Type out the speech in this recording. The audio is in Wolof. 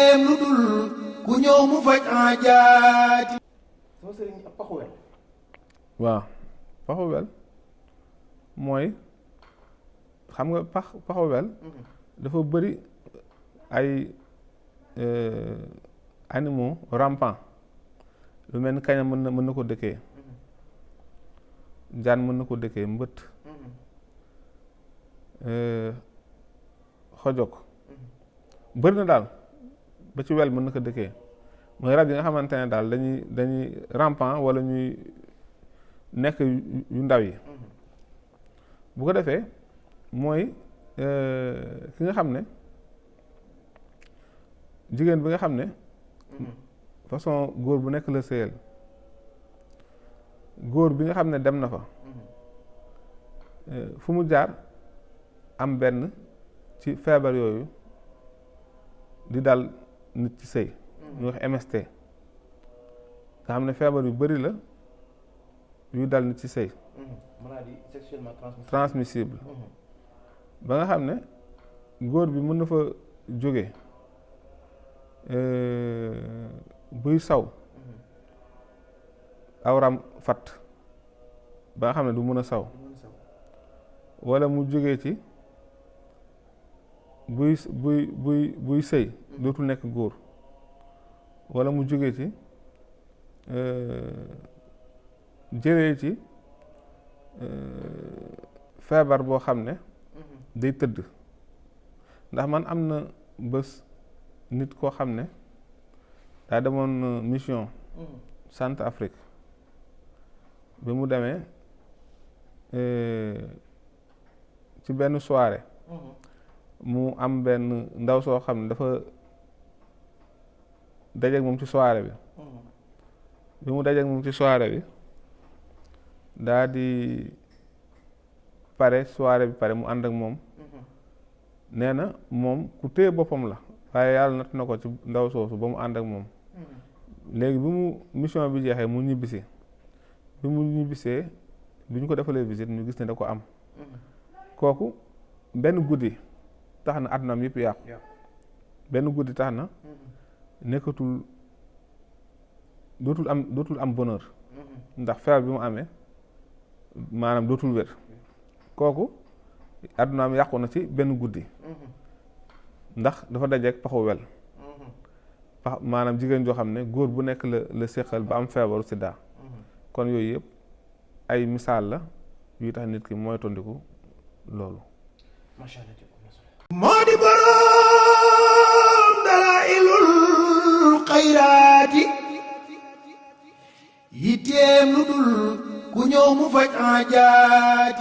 yitteem lu dul ku ñëw mu faj aajaati. sama sëriñ ab paxuwel. waaw paxuwel mooy xam nga paxuwel dafa bëri ay animaux rampants lu mel ni kaña mën na ko dëkkee, jaan mën na ko dëkkee, mbëtt, xojok, bëri na daal ba ci wel mën na ko dëkkee. mooy rab yi nga xamante ne daal dañuy rampant wala ñuy nekk yu ndaw yi. bu ko defee mooy ki nga xam ne jigéen bi nga xam ne façon góor bu nekk la sëyal, góor bi nga xam ne dem na fa fu mu jaar am benn ci feebar yooyu di dal nit ci sëy ñu wax MST nga xam ne feebar yu bari la yuy dal nit ci sëy, maladie sexuellement transmissible ba nga xam ne góor bi mën na fa jóge buy saw awram fatt ba nga xam ne du mën a saw, walla mu jógee ci buy sëy dootul nekk góor, walla mu jógee ci jëlee ci feebar boo xam ne day tëdd. ndax man am na bés nit koo xam ne daa demoon mission Centrafrique bi mu demee ci benn soirée mu am benn ndaw soo xam ne dafa dajeek moom ci soirée bi mu dajeek moom ci soirée bi daa di pare soirée bi pare mu ànd ak moom nee na moom ku téye boppam la waaye yàlla natt na ko ci ndaw soosu ba mu ànd ak moom. léegi bi mu mission bi jeexee mu ñibbisi, bi mu ñibbisee bi ñu ko defalee visite ñu gis ne da ko am. kooku benn guddi tax na àddunaam yëpp yàqu. benn guddi tax na nekkatul dootul am bonheur. ndax feebar bi mu amee maanaam dootul wér. kooku àddunaam yàqu na ci benn guddi ndax dafa dajeek paxu wel, maanaam jigéen joo xam ne góor bu nekk la séqal ba am feebaru sida. kon yooyu yëpp ay misaal la yuy tax nit ki mooy tondiku loolu. moo di boroom dalaa'ilul xayraati yitteem lu dul ku ñëw mu faj aajaati.